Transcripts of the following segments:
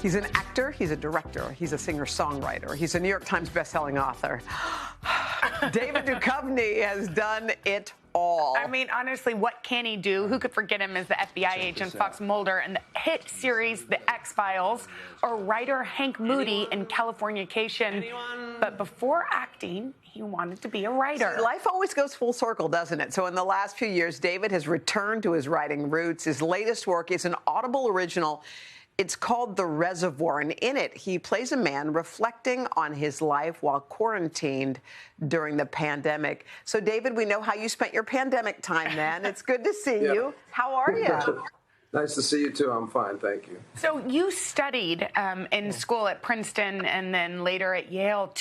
He's an actor, he's a director, he's a singer-songwriter, he's a New York Times bestselling author. David Duchovny has done it all. I mean, honestly, what can he do? Who could forget him as the FBI agent Fox Mulder in the hit series The X-Files, or writer Hank Moody in Californication? But before acting, he wanted to be a writer. See, life always goes full circle, doesn't it? So in the last few years, David has returned to his writing roots. His latest work is an Audible original. It's called The Reservoir, and in it, he plays a man reflecting on his life while quarantined during the pandemic. So, David, we know how you spent your pandemic time, man. It's good to see you. How are you? Nice to see you, too. I'm fine, thank you. So you studied in school at Princeton and then later at Yale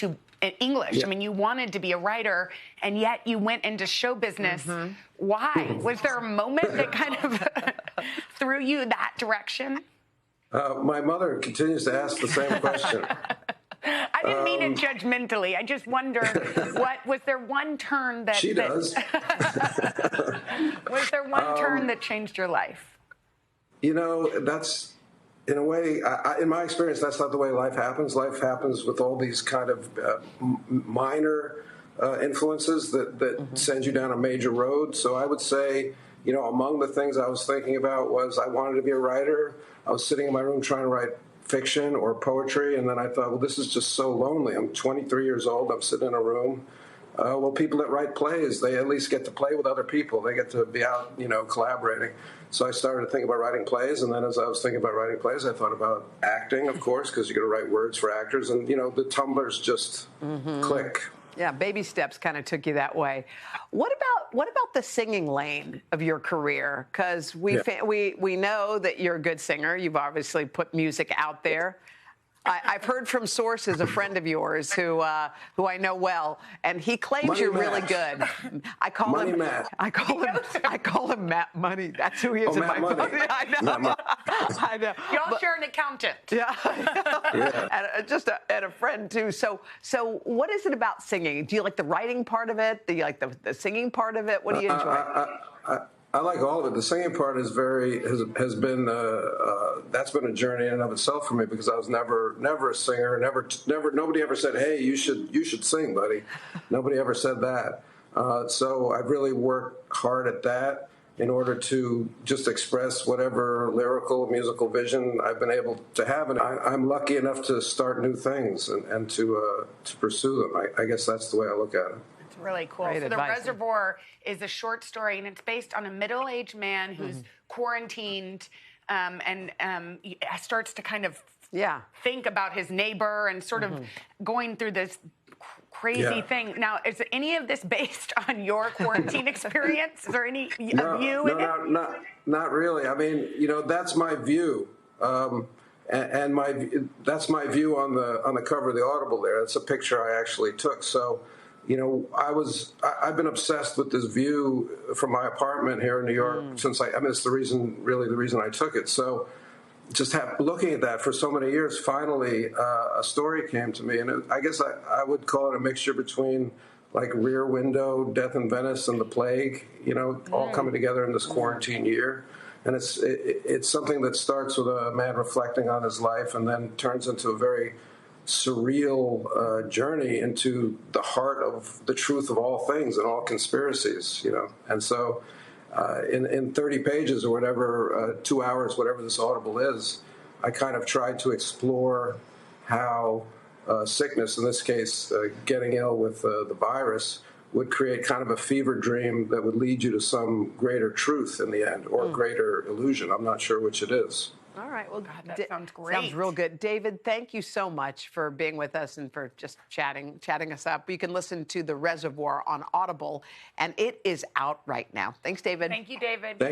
English. Yeah. I mean, you wanted to be a writer, and yet you went into show business. Why? Was there a moment that kind of threw you that direction? My mother continues to ask the same question. I didn't mean it judgmentally. I just wonder, was there one turn that... She does. Was there one turn that changed your life? You know, that's, in a way, in my experience, that's not the way life happens. Life happens with all these kind of minor influences that send you down a major road. So I would say, you know, among the things I was thinking about was I wanted to be a writer. I was sitting in my room trying to write fiction or poetry, and then I thought, well, this is just so lonely. I'm 23 years old. I'm sitting in a room. Well, people that write plays, they at least get to play with other people. They get to be out, you know, collaborating. So I started to think about writing plays, and then as I was thinking about writing plays, I thought about acting, of course, because you're going to write words for actors, and, you know, the tumblers just click. Yeah, baby steps kind of took you that way. What about the singing lane of your career? Because we know that you're a good singer. You've obviously put music out there. I've heard from sources, a friend of yours who I know well, and he claims Money you're Matt. really good. I call Money him Matt. I call him Matt Money. That's who he is in Matt my Money. phone. I know. I know. Y'all share an accountant. Yeah. Yeah. And a friend too. So what is it about singing? Do you like the writing part of it? Do you like the singing part of it? What do you enjoy? I like all of it. The singing part is has been that's been a journey in and of itself for me, because I was never a singer. Nobody ever said, "Hey, you should sing, buddy." Nobody ever said that. So I've really worked hard at that in order to just express whatever lyrical, musical vision I've been able to have, and I'm lucky enough to start new things and to pursue them. I guess that's the way I look at it. Really cool. Great So advice. The Reservoir is a short story, and it's based on a middle-aged man who's quarantined and starts to kind of think about his neighbor and sort of going through this crazy thing. Now, is any of this based on your quarantine experience? Is there any of you in it? Not really. I mean, you know, that's my view. That's my view on the cover of the Audible there. That's a picture I actually took. So, you know, I've been obsessed with this view from my apartment here in New York since it's the reason I took it. So just looking at that for so many years, finally a story came to me, and I guess I would call it a mixture between like Rear Window, Death in Venice, and The Plague, you know, all coming together in this quarantine year. And it's something that starts with a man reflecting on his life and then turns into a very surreal journey into the heart of the truth of all things and all conspiracies, you know. And so in 30 pages or whatever, 2 hours, whatever this Audible is, I kind of tried to explore how sickness, in this case getting ill with the virus, would create kind of a fever dream that would lead you to some greater truth in the end, or greater illusion. I'm not sure which it is. All right. Well, God, that sounds great. Sounds real good. David, thank you so much for being with us and for just chatting us up. You can listen to The Reservoir on Audible, and it is out right now. Thanks, David. Thank you, David.